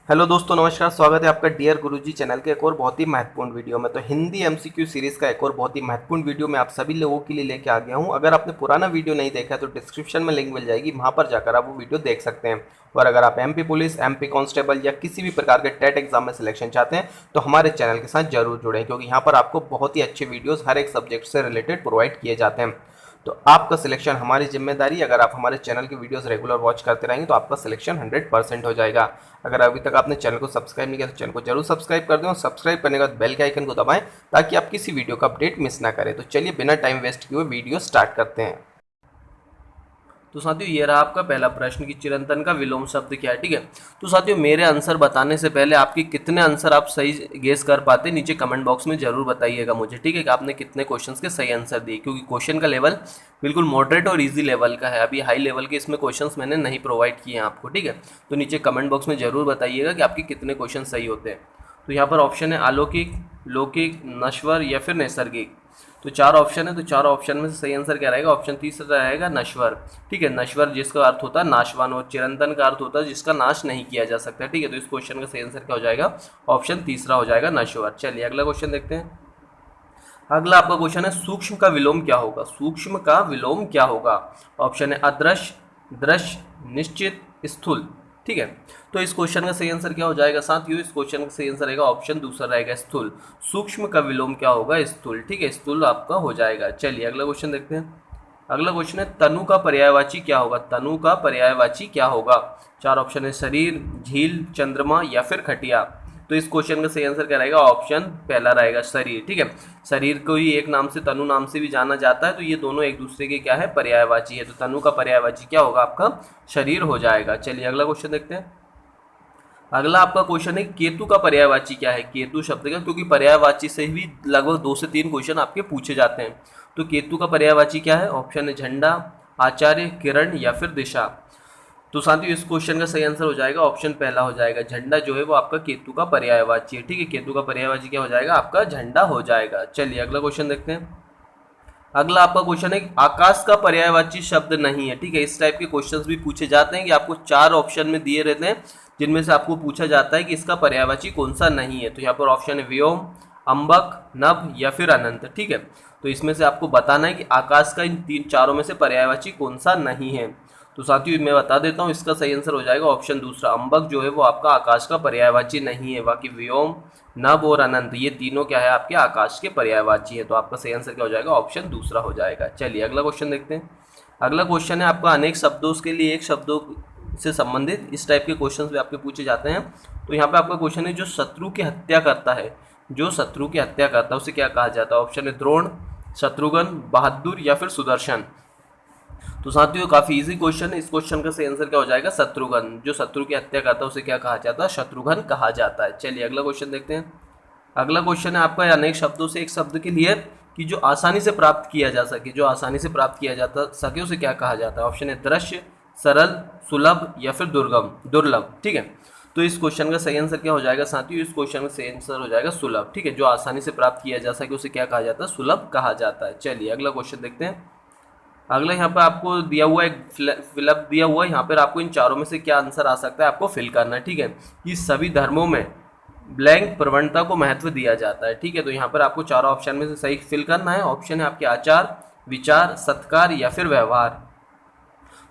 Hello दोस्तों, नमस्कार। स्वागत है आपका डियर गुरुजी चैनल के एक और बहुत ही महत्वपूर्ण वीडियो में। तो हिंदी एमसीक्यू सीरीज का एक और बहुत ही महत्वपूर्ण वीडियो मैं आप सभी लोगों के लिए लेके आ गया हूं। अगर आपने पुराना वीडियो नहीं देखा है तो डिस्क्रिप्शन में लिंक मिल जाएगी, वहां पर जाकर आप वो वीडियो देख सकते हैं। और अगर आप एमपी पुलिस, एमपी कांस्टेबल या किसी भी प्रकार के टेट एग्जाम में सिलेक्शन चाहते हैं तो हमारे चैनल के साथ जरूर जुड़ें, क्योंकि यहाँ पर आपको बहुत ही अच्छे वीडियोज़ हर एक सब्जेक्ट से रिलेटेड प्रोवाइड किए जाते हैं। तो आपका सिलेक्शन हमारी जिम्मेदारी। अगर आप हमारे चैनल के वीडियोस रेगुलर वॉच करते रहेंगे तो आपका सिलेक्शन 100% हो जाएगा। अगर अभी तक आपने चैनल को सब्सक्राइब नहीं किया तो चैनल को जरूर सब्सक्राइब कर दें और सब्सक्राइब करने के बाद बेल के आइकन को दबाएं ताकि आप किसी वीडियो का अपडेट मिस ना करें। तो चलिए बिना टाइम वेस्ट किए हुए वीडियो स्टार्ट करते हैं। तो साथियों, ये रहा आपका पहला प्रश्न कि चिरंतन का विलोम शब्द क्या है। ठीक है, तो साथियों मेरे आंसर बताने से पहले आपके कितने आंसर आप सही गेस कर पाते नीचे कमेंट बॉक्स में जरूर बताइएगा मुझे। ठीक है, कि आपने कितने क्वेश्चंस के सही आंसर दिए, क्योंकि क्वेश्चन का लेवल बिल्कुल मॉडरेट और इजी लेवल का है। अभी हाई लेवल के इसमें क्वेश्चंस मैंने नहीं प्रोवाइड किए हैं आपको। ठीक है, तो नीचे कमेंट बॉक्स में जरूर बताइएगा कि आपके कितने क्वेश्चन सही होते हैं। तो यहाँ पर ऑप्शन है अलौकिक, लौकिक, नश्वर या फिर नैसर्गिक। तो चार ऑप्शन है, तो चार ऑप्शन में से सही आंसर क्या रहेगा? ऑप्शन तीसरा रहेगा नश्वर। ठीक है, नश्वर जिसका अर्थ होता है नाशवान, और चिरंतन का अर्थ होता है जिसका नाश नहीं किया जा सकता। ठीक है, तो इस क्वेश्चन का सही आंसर क्या हो जाएगा? ऑप्शन तीसरा हो जाएगा नश्वर। चलिए अगला क्वेश्चन देखते हैं। अगला आपका क्वेश्चन है सूक्ष्म का विलोम क्या होगा? सूक्ष्म का विलोम क्या होगा? ऑप्शन है अदृश्य, दृश्य, निश्चित, स्थूल। ठीक है, तो इस क्वेश्चन का सही आंसर क्या हो जाएगा साथियों? इस क्वेश्चन का सही आंसर रहेगा ऑप्शन दूसरा रहेगा स्थूल। सूक्ष्म का विलोम क्या होगा? स्थूल। ठीक है, स्थूल आपका हो जाएगा। चलिए अगला क्वेश्चन देखते हैं। अगला क्वेश्चन है तनु का पर्यायवाची क्या होगा? तनु का पर्यायवाची क्या होगा? चार ऑप्शन है शरीर, झील, चंद्रमा या फिर खटिया। तो इस क्वेश्चन का सही आंसर क्या रहेगा? ऑप्शन पहला रहेगा शरीर। ठीक है, शरीर को ही एक नाम से तनु नाम से भी जाना जाता है, तो ये दोनों एक दूसरे के क्या है? पर्यायवाची है। तो तनु का पर्यायवाची क्या होगा? आपका शरीर हो जाएगा। चलिए अगला क्वेश्चन देखते हैं। अगला आपका क्वेश्चन है केतु का पर्यायवाची क्या है? केतु शब्द का, क्योंकि पर्यायवाची से भी लगभग 2 से 3 क्वेश्चन आपके पूछे जाते हैं। तो केतु का पर्यायवाची क्या है? ऑप्शन है झंडा, आचार्य, किरण या फिर दिशा। तो साथियों इस क्वेश्चन का सही आंसर हो जाएगा ऑप्शन पहला हो जाएगा। झंडा जो है वो आपका केतु का पर्यायवाची है। ठीक है, केतु का पर्यायवाची क्या हो जाएगा? आपका झंडा हो जाएगा। चलिए अगला क्वेश्चन देखते हैं। अगला आपका क्वेश्चन है आकाश का पर्यायवाची शब्द नहीं है। ठीक है, इस टाइप के क्वेश्चंस भी पूछे जाते हैं कि आपको 4 ऑप्शन में दिए रहते हैं, जिनमें से आपको पूछा जाता है कि इसका पर्यायवाची कौन सा नहीं है। तो यहाँ पर ऑप्शन है व्योम, अंबक, नभ या फिर अनंत। ठीक है, तो इसमें से आपको बताना है कि आकाश का इन तीन चारों में से पर्यायवाची कौन सा नहीं है। तो साथियों मैं बता देता हूँ, इसका सही आंसर हो जाएगा ऑप्शन दूसरा। अंबक जो है वो आपका आकाश का पर्यायवाची नहीं है। बाकी व्योम, नभ और अनंत ये तीनों क्या है? आपके आकाश के पर्यायवाची है। तो आपका सही आंसर क्या हो जाएगा? ऑप्शन दूसरा हो जाएगा। चलिए अगला क्वेश्चन देखते हैं। अगला क्वेश्चन है आपका अनेक शब्दों के लिए एक शब्दों से संबंधित इस टाइप के क्वेश्चन भी आपके पूछे जाते हैं। तो यहाँ पे आपका क्वेश्चन है जो शत्रु की हत्या करता है, जो शत्रु की हत्या करता है उसे क्या कहा जाता है? ऑप्शन है द्रोण, शत्रुघ्न, बहादुर या फिर सुदर्शन। तो साथियों काफी इजी क्वेश्चन है। इस क्वेश्चन का सही आंसर क्या हो जाएगा? शत्रुघ्न। जो शत्रु की हत्या करता है उसे क्या कहा जाता है? शत्रुघ्न कहा जाता है। चलिए अगला क्वेश्चन देखते हैं। अगला क्वेश्चन है आपका अनेक शब्दों से एक शब्द के लिए कि जो आसानी से प्राप्त किया जा सके, जो आसानी से प्राप्त किया जाता सके उसे क्या कहा जाता है? ऑप्शन है दृश्य, सरल, सुलभ या फिर दुर्लभ। ठीक है, तो इस क्वेश्चन का सही आंसर क्या हो जाएगा साथियों? इस क्वेश्चन का सही आंसर हो जाएगा सुलभ। ठीक है, जो आसानी से प्राप्त किया जा सके उसे क्या कहा जाता है? सुलभ कहा जाता है। चलिए अगला क्वेश्चन देखते हैं। अगला यहाँ पे आपको दिया हुआ एक फिलअप दिया हुआ है, यहाँ पर आपको इन चारों में से क्या आंसर आ सकता है आपको फिल करना है। ठीक है, कि सभी धर्मों में ब्लैंक प्रवणता को महत्व दिया जाता है। ठीक है, तो यहाँ पर आपको चारों ऑप्शन में से सही फिल करना है। ऑप्शन है आपके आचार, विचार, सत्कार या फिर व्यवहार।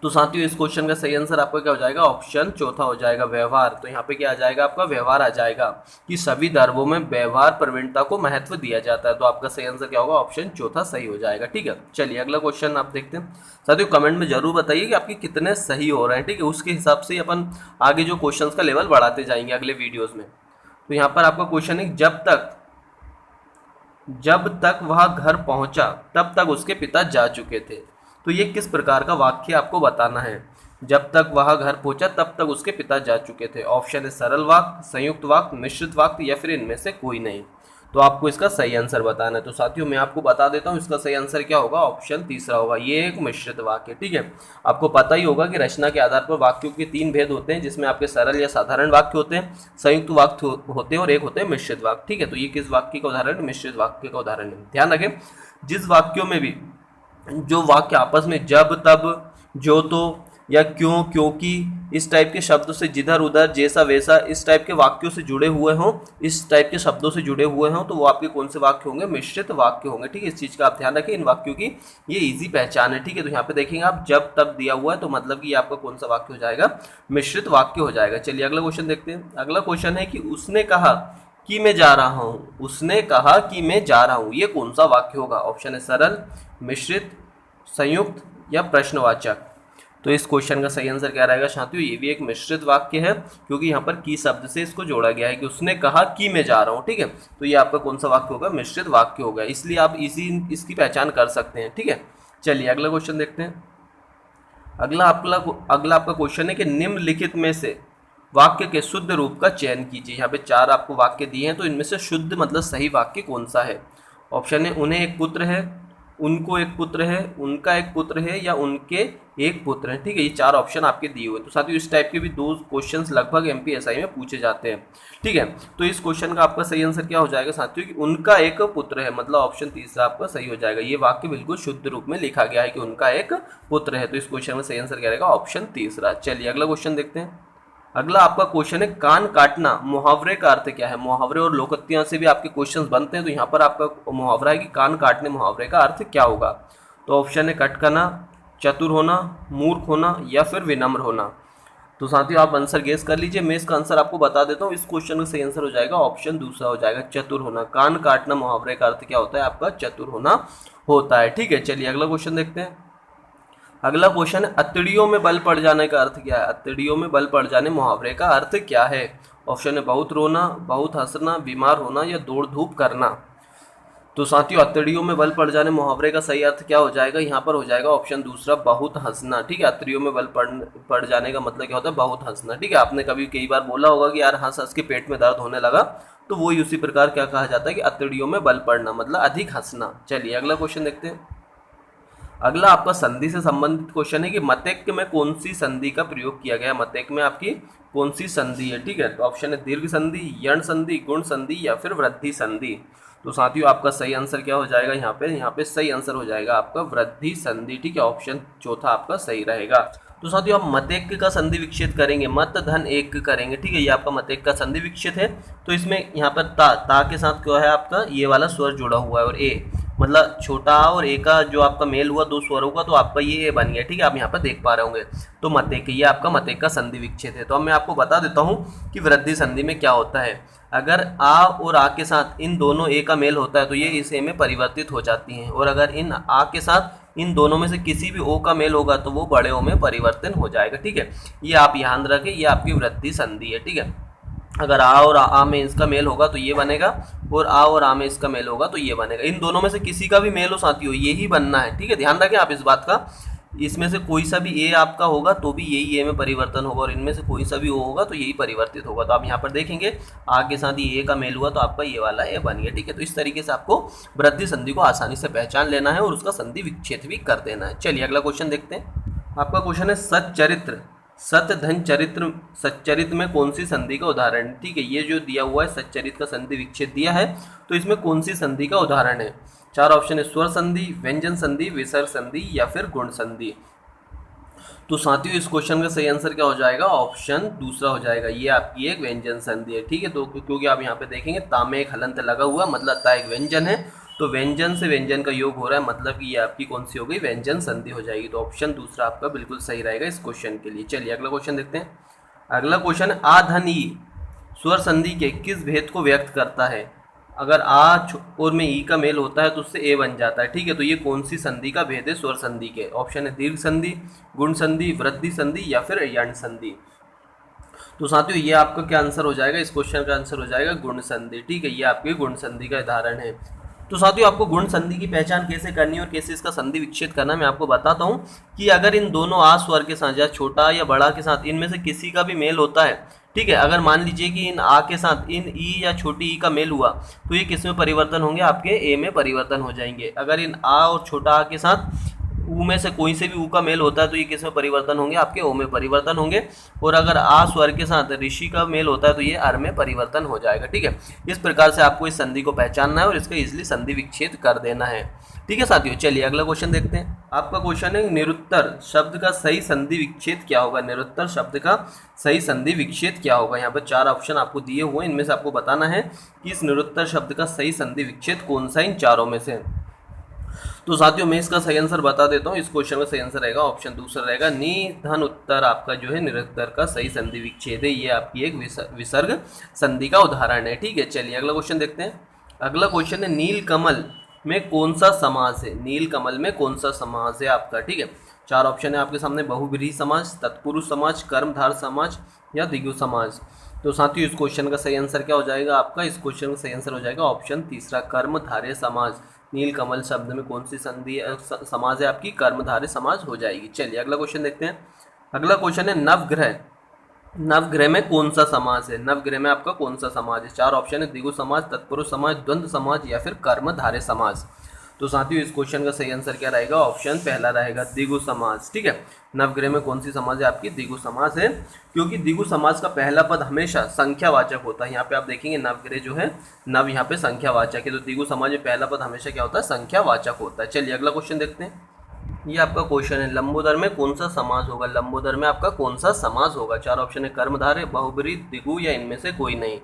तो साथियों इस क्वेश्चन का सही आंसर आपका क्या हो जाएगा? ऑप्शन चौथा हो जाएगा व्यवहार। तो यहाँ पे क्या आ जाएगा? आपका व्यवहार आ जाएगा कि सभी धर्मों में व्यवहार प्रवीणता को महत्व दिया जाता है। तो आपका सही आंसर क्या होगा? ऑप्शन चौथा सही हो जाएगा। ठीक है, चलिए अगला क्वेश्चन आप देखते हैं। साथियों कमेंट में जरूर बताइए कि आपके कितने सही हो रहे हैं। ठीक है, उसके हिसाब से अपन आगे जो क्वेश्चन का लेवल बढ़ाते जाएंगे अगले वीडियोज में। तो यहाँ पर आपका क्वेश्चन है जब तक वह घर पहुंचा तब तक उसके पिता जा चुके थे। तो ये किस प्रकार का वाक्य आपको बताना है? जब तक वह घर पहुंचा तब तक उसके पिता जा चुके थे। ऑप्शन है सरल वाक्य, संयुक्त वाक्य, मिश्रित वाक्य या फिर इनमें से कोई नहीं। तो आपको इसका सही आंसर बताना है। तो साथियों मैं आपको बता देता हूँ इसका सही आंसर क्या होगा? ऑप्शन तीसरा होगा। ये एक मिश्रित वाक्य। ठीक है, आपको पता ही होगा कि रचना के आधार पर वाक्यों के 3 भेद होते हैं, जिसमें आपके सरल या साधारण वाक्य होते हैं, संयुक्त वाक्य होते हैं और एक होते हैं मिश्रित वाक्य। ठीक है, तो ये किस वाक्य का उदाहरण? मिश्रित वाक्य का उदाहरण है। ध्यान रखें, जिस वाक्यों में भी जो वाक्य आपस में जब, तब, जो, तो, या क्यों, क्योंकि, इस टाइप के शब्दों से, जिधर उधर, जैसा वैसा, इस टाइप के वाक्यों से जुड़े हुए हों, इस टाइप के शब्दों से जुड़े हुए हों, तो वो आपके कौन से वाक्य होंगे? मिश्रित वाक्य होंगे। ठीक है, इस चीज़ का आप ध्यान रखें, इन वाक्यों की ये इजी पहचान है। ठीक है, तो यहाँ पे देखेंगे आप जब तब दिया हुआ है तो मतलब कि ये आपका कौन सा वाक्य हो जाएगा? मिश्रित वाक्य हो जाएगा। चलिए अगला क्वेश्चन देखते हैं। अगला क्वेश्चन है कि उसने कहा कि मैं जा रहा हूँ। उसने कहा कि मैं जा रहा हूँ, ये कौन सा वाक्य होगा? ऑप्शन है सरल, मिश्रित, संयुक्त या प्रश्नवाचक। तो इस क्वेश्चन का सही आंसर क्या रहेगा साथियों? ये भी एक मिश्रित वाक्य है, क्योंकि यहाँ पर की शब्द से इसको जोड़ा गया है कि उसने कहा कि मैं जा रहा हूँ। ठीक है, तो ये आपका कौन सा वाक्य होगा? मिश्रित वाक्य होगा, इसलिए आप इसकी पहचान कर सकते हैं। ठीक है, चलिए अगला क्वेश्चन देखते हैं। अगला आपका क्वेश्चन है कि निम्नलिखित में से वाक्य के शुद्ध रूप का चयन कीजिए। यहाँ पे 4 आपको वाक्य दिए हैं, तो इनमें से शुद्ध मतलब सही वाक्य कौन सा है? ऑप्शन है उन्हें एक पुत्र है, उनको एक पुत्र है, उनका एक पुत्र है या उनके एक पुत्र है। ठीक है, ये 4 ऑप्शन आपके दिए हुए। तो साथियों इस टाइप के भी 2 क्वेश्चंस लगभग एमपीएसआई में पूछे जाते हैं। ठीक है, तो इस क्वेश्चन का आपका सही आंसर क्या हो जाएगा साथियों? कि उनका एक पुत्र है, मतलब ऑप्शन तीसरा आपका सही हो जाएगा। ये वाक्य बिल्कुल शुद्ध रूप में लिखा गया है कि उनका एक पुत्र है, तो इस क्वेश्चन में सही आंसर क्या रहेगा? ऑप्शन तीसरा। चलिए अगला क्वेश्चन देखते हैं। अगला आपका क्वेश्चन है कान काटना मुहावरे का अर्थ क्या है? मुहावरे और लोकोक्तियां से भी आपके क्वेश्चंस बनते हैं, तो यहाँ पर आपका मुहावरा है कि कान काटने मुहावरे का अर्थ क्या होगा? तो ऑप्शन है कटकना, चतुर होना, मूर्ख होना या फिर विनम्र होना। तो साथियों आप आंसर गेस कर लीजिए, मैं इसका आंसर आपको बता देता हूँ। इस क्वेश्चन का सही आंसर हो जाएगा ऑप्शन दूसरा हो जाएगा, चतुर होना। कान काटना मुहावरे का अर्थ क्या होता है? आपका चतुर होना होता है। ठीक है, चलिए अगला क्वेश्चन देखते हैं। अगला क्वेश्चन है अतड़ियों में बल पड़ जाने का अर्थ क्या है? अतड़ियों में बल पड़ जाने मुहावरे का अर्थ क्या है? ऑप्शन है बहुत रोना, बहुत हंसना, बीमार होना या दौड़ धूप करना। तो साथियों अतड़ियों में बल पड़ जाने मुहावरे का सही अर्थ क्या हो जाएगा? यहाँ पर हो जाएगा ऑप्शन दूसरा, बहुत हंसना। ठीक है, अतड़ियों में बल पड़ जाने का मतलब क्या होता है? बहुत हंसना। ठीक है, आपने कई बार बोला होगा कि यार हंस हंस के पेट में दर्द होने लगा, तो वही उसी प्रकार क्या कहा जाता है कि अतड़ियों में बल पड़ना मतलब अधिक हंसना। चलिए अगला क्वेश्चन देखते हैं। अगला आपका संधि से संबंधित क्वेश्चन है कि मतेक्य में कौन सी संधि का प्रयोग किया गया है? मतेक्य में आपकी कौन सी संधि है? ठीक है, तो ऑप्शन है दीर्घ संधि, यण संधि, गुण संधि या फिर वृद्धि संधि। तो साथियों आपका सही आंसर क्या हो जाएगा? यहाँ पे सही आंसर हो जाएगा आपका वृद्धि संधि। ठीक है, ऑप्शन चौथा आपका सही रहेगा। तो साथियों आप मतेक्य का संधि विच्छेद करेंगे, मत धन एक करेंगे। ठीक है, ये आपका मतेक्य का संधि विच्छेद है। तो इसमें यहाँ पर ता के साथ क्या है आपका? ये वाला स्वर जुड़ा हुआ है, और ए मतलब छोटा आ और ए का जो आपका मेल हुआ 2 स्वरों का, तो आपका ये ए बन गया। ठीक है, आप यहाँ पर देख पा रहे होंगे। तो मतेक्य, ये आपका मतेक्य का संधि विच्छेद है। तो अब मैं आपको बता देता हूँ कि वृद्धि संधि में क्या होता है। अगर आ और आ के साथ इन दोनों ए का मेल होता है तो ये इस ए में परिवर्तित हो जाती हैं, और अगर इन आ के साथ इन दोनों में से किसी भी ओ का मेल होगा तो वो बड़े ओ में परिवर्तन हो जाएगा। ठीक है, ये आप ध्यान रखें, ये आपकी वृद्धि संधि है। ठीक है, अगर आ और आ में इसका मेल होगा तो ये बनेगा, और आ और आ में इसका मेल होगा तो ये बनेगा। इन दोनों में से किसी का भी मेल हो साथियों, ये ही बनना है। ठीक है, ध्यान रखें आप इस बात का। इसमें से कोई सा भी ए आपका होगा तो भी यही ए में परिवर्तन होगा, और इनमें से कोई सा भी ओ होगा तो यही परिवर्तित होगा। तो आप यहाँ पर देखेंगे आ के साथ ये ए का मेल हुआ तो आपका ये वाला ए बन गया। ठीक है, तो इस तरीके से आपको वृद्धि संधि को आसानी से पहचान लेना है और उसका संधि विच्छेद भी कर देना है। चलिए अगला क्वेश्चन देखते हैं। आपका क्वेश्चन है सच्चरित्र, सत धन चरित्र, सच्चरित्र में कौन सी संधि का उदाहरण? ठीक है, ये जो दिया हुआ है सच्चरित्र का संधि विच्छेद दिया है, तो इसमें कौन सी संधि का उदाहरण है? 4 ऑप्शन है, स्वर संधि, व्यंजन संधि, विसर्ग संधि या फिर गुण संधि। तो साथियों इस क्वेश्चन का सही आंसर क्या हो जाएगा? ऑप्शन दूसरा हो जाएगा, ये आपकी एक व्यंजन संधि है। ठीक है, तो क्योंकि आप यहाँ पे देखेंगे ता में एक हलंत लगा हुआ, मतलब ता एक व्यंजन है, तो व्यंजन से व्यंजन का योग हो रहा है, मतलब कि ये आपकी कौन सी हो गई? व्यंजन संधि हो जाएगी। तो ऑप्शन दूसरा आपका बिल्कुल सही रहेगा इस क्वेश्चन के लिए। चलिए अगला क्वेश्चन देखते हैं। अगला क्वेश्चन है आ धन ई स्वर संधि के किस भेद को व्यक्त करता है? अगर आ और में ई का मेल होता है तो उससे ए बन जाता है। ठीक है, तो ये कौन सी संधि का भेद है स्वर संधि के? ऑप्शन है दीर्घ संधि, गुण संधि, वृद्धि संधि या फिर यण संधि। तो साथियों ये आपका क्या आंसर हो जाएगा? इस क्वेश्चन का आंसर हो जाएगा गुण संधि। ठीक है, ये आपके गुण संधि का उदाहरण है। तो साथियों आपको गुण संधि की पहचान कैसे करनी है और कैसे इसका संधि विच्छेद करना मैं आपको बताता हूँ कि अगर इन दोनों आ स्वर के साथ या छोटा या बड़ा के साथ इनमें से किसी का भी मेल होता है, ठीक है, अगर मान लीजिए कि इन आ के साथ इन ई या छोटी ई का मेल हुआ तो ये किस में परिवर्तन होंगे? आपके ए में परिवर्तन हो जाएंगे। अगर इन आ और छोटा आ के साथ ऊ में से कोई से भी ऊ का मेल होता है तो ये किस में परिवर्तन होंगे, आपके ओ में परिवर्तन होंगे। और अगर आ स्वर के साथ ऋषि का मेल होता है तो ये अर में परिवर्तन हो जाएगा। ठीक है, इस प्रकार से आपको इस संधि को पहचानना है और इसका इजिली संधि विच्छेद कर देना है। ठीक है साथियों, चलिए अगला क्वेश्चन देखते हैं। आपका क्वेश्चन है निरुत्तर शब्द का सही संधि विच्छेद क्या होगा। निरुत्तर शब्द का सही संधि विच्छेद क्या होगा। यहाँ पर 4 ऑप्शन आपको दिए हुए हैं, इनमें से आपको बताना है कि इस निरुत्तर शब्द का सही संधि विच्छेद कौन सा इन चारों में से। तो साथियों मैं इसका सही आंसर बता देता हूँ। इस क्वेश्चन का सही आंसर रहेगा ऑप्शन दूसरा रहेगा, नि धन उत्तर आपका जो है निरुत्तर का सही संधि विच्छेद है। ये आपकी एक विसर्ग संधि का उदाहरण है। ठीक है, चलिए अगला क्वेश्चन देखते हैं। अगला क्वेश्चन है नीलकमल में कौन सा समास है। नीलकमल में कौन सा समास है आपका। ठीक है, 4 ऑप्शन है आपके सामने, बहुव्रीहि समास, तत्पुरुष समास, कर्मधार समास या द्विगु समास। तो साथियों इस क्वेश्चन का सही आंसर क्या हो जाएगा आपका। इस क्वेश्चन का सही आंसर हो जाएगा ऑप्शन तीसरा, कर्मधारय समास। नीलकमल शब्द में कौन सी संधि समास है आपकी, कर्मधारय समास हो जाएगी। चलिए अगला क्वेश्चन देखते हैं। अगला क्वेश्चन है नवग्रह। नवग्रह में कौन सा समास है। नवग्रह में आपका कौन सा समास है। 4 ऑप्शन है, द्विगु समास, तत्पुरुष समास, द्वंद्व समास या फिर कर्मधारय समास। तो साथियों इस क्वेश्चन का सही आंसर क्या रहेगा, ऑप्शन पहला रहेगा, द्विगु समास। ठीक है, नवग्रह में कौन सी समास है आपकी, द्विगु समास है, क्योंकि द्विगु समास का पहला पद हमेशा संख्यावाचक होता है। यहाँ पे आप देखेंगे नवग्रह जो है, नव यहाँ पे संख्यावाचक है, तो द्विगु समास में पहला पद हमेशा क्या होता है, संख्यावाचक होता है। चलिए अगला क्वेश्चन देखते हैं। ये आपका क्वेश्चन है लंबोदर में कौन सा समास होगा। लंबोदर में आपका कौन सा समास होगा। 4 ऑप्शन है, कर्मधारय, बहुब्रीहि, द्विगु या इनमें से कोई नहीं।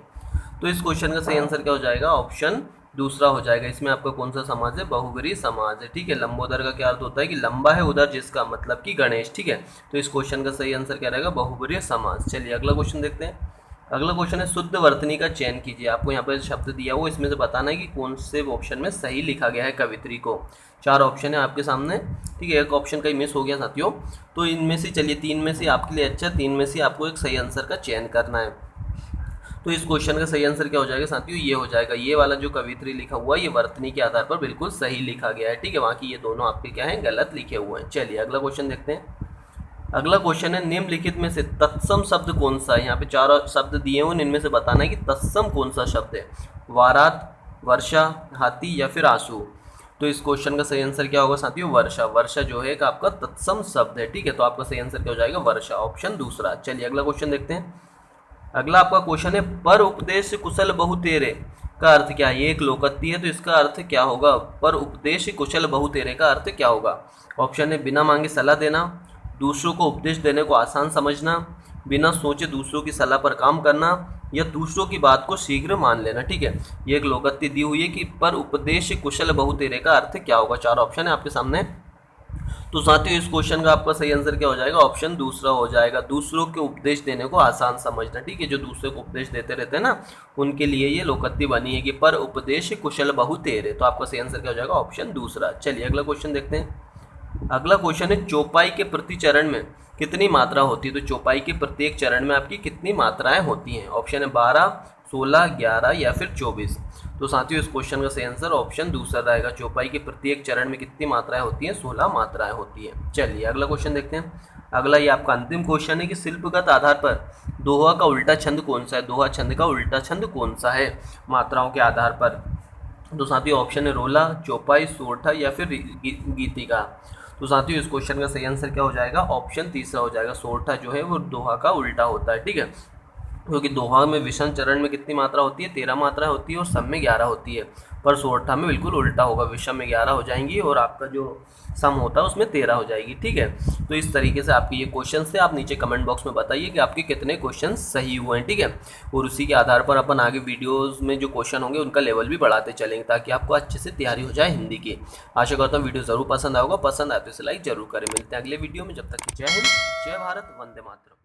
तो इस क्वेश्चन का सही आंसर क्या हो जाएगा, ऑप्शन दूसरा हो जाएगा। इसमें आपका कौन सा समास है, बहुब्रीहि समास है। ठीक है, लंबोदर का क्या अर्थ होता है कि लंबा है उधर जिसका, मतलब कि गणेश। ठीक है, तो इस क्वेश्चन का सही आंसर क्या रहेगा, बहुब्रीहि समास। चलिए अगला क्वेश्चन देखते हैं। अगला क्वेश्चन है शुद्ध वर्तनी का चयन कीजिए। आपको यहाँ पर शब्द दिया हुआ, इसमें से बताना है कि कौन से ऑप्शन में सही लिखा गया है कवित्री को। 4 ऑप्शन है आपके सामने। ठीक है, एक ऑप्शन का ही मिस हो गया साथियों, तो इनमें से चलिए 3 में से आपके लिए अच्छा 3 में से आपको एक सही आंसर का चयन करना है। तो इस क्वेश्चन का सही आंसर क्या हो जाएगा साथियों, ये हो जाएगा, ये वाला जो कवित्री लिखा हुआ है ये वर्तनी के आधार पर बिल्कुल सही लिखा गया है। ठीक है, बाकी ये दोनों आपके क्या है, गलत लिखे हुए हैं। चलिए अगला क्वेश्चन देखते हैं। अगला क्वेश्चन है निम्नलिखित में से तत्सम शब्द कौन सा है। यहाँ पे 4 शब्द दिए हुए, इनमें से बताना है कि तत्सम कौन सा शब्द है। वारात, वर्षा, हाथी या फिर आंसू। तो इस क्वेश्चन का सही आंसर क्या होगा साथियों, वर्षा। वर्षा जो है एक आपका तत्सम शब्द है। ठीक है, तो आपका सही आंसर क्या हो जाएगा, वर्षा, ऑप्शन दूसरा। चलिए अगला क्वेश्चन देखते हैं। अगला आपका क्वेश्चन है पर उपदेश कुशल बहु तेरे का अर्थ क्या है। ये एक लोकोक्ति है, तो इसका अर्थ क्या होगा, पर उपदेश कुशल बहु तेरे का अर्थ क्या होगा। ऑप्शन है बिना मांगे सलाह देना, दूसरों को उपदेश देने को आसान समझना, बिना सोचे दूसरों की सलाह पर काम करना या दूसरों की बात को शीघ्र मान लेना। ठीक है, ये एक लोकोक्ति दी हुई है कि पर उपदेश कुशल बहु तेरे का अर्थ क्या होगा। 4 ऑप्शन है आपके सामने। तो साथियों इस क्वेश्चन का आपका सही आंसर क्या हो जाएगा, ऑप्शन दूसरा हो जाएगा, दूसरों के उपदेश देने को आसान समझना। ठीक है, जो दूसरे को उपदेश देते रहते हैं ना, उनके लिए ये लोकोक्ति बनी है कि पर उपदेश कुशल बहु तेरे। तो आपका सही आंसर क्या हो जाएगा, ऑप्शन दूसरा। चलिए अगला क्वेश्चन देखते हैं। अगला क्वेश्चन है चौपाई के प्रति चरण में कितनी मात्रा होती है। तो चौपाई के प्रत्येक चरण में आपकी कितनी मात्राएं होती हैं। ऑप्शन है 12, 16, 11 या फिर 24। तो साथियों इस क्वेश्चन का सही आंसर ऑप्शन दूसरा रहेगा। चौपाई के प्रत्येक चरण में कितनी मात्राएं होती हैं, 16 मात्राएं होती हैं। चलिए अगला क्वेश्चन देखते हैं। अगला ये आपका अंतिम क्वेश्चन है कि शिल्पगत आधार पर दोहा का उल्टा छंद कौन सा है। दोहा छंद का उल्टा छंद कौन सा है मात्राओं के आधार पर। तो साथियों ऑप्शन है रोला, चौपाई, सोरठा या फिर गीतिका। तो साथियों इस क्वेश्चन का सही आंसर क्या हो जाएगा, ऑप्शन तीसरा हो जाएगा। सोरठा जो है वो दोहा का उल्टा होता है। ठीक है, क्योंकि दोहा में विषम चरण में कितनी मात्रा होती है, 13 मात्रा होती है और सम में 11 होती है, पर सोरठा में बिल्कुल उल्टा होगा, विषम में 11 हो जाएंगी और आपका जो सम होता है उसमें 13 हो जाएगी। ठीक है, तो इस तरीके से आपके ये क्वेश्चन थे। आप नीचे कमेंट बॉक्स में बताइए कि आपके कितने क्वेश्चन सही हुए हैं। ठीक है, और उसी के आधार पर अपन आगे वीडियोस में जो क्वेश्चन होंगे उनका लेवल भी बढ़ाते चलेंगे, ताकि आपको अच्छे से तैयारी हो जाए हिंदी की। आशा करता हूँ वीडियो जरूर पसंद आएगा, पसंद आए तो इसे लाइक जरूर करें। मिलते हैं अगले वीडियो में, जब तक जय हिंद, जय भारत, वंदे मातरम।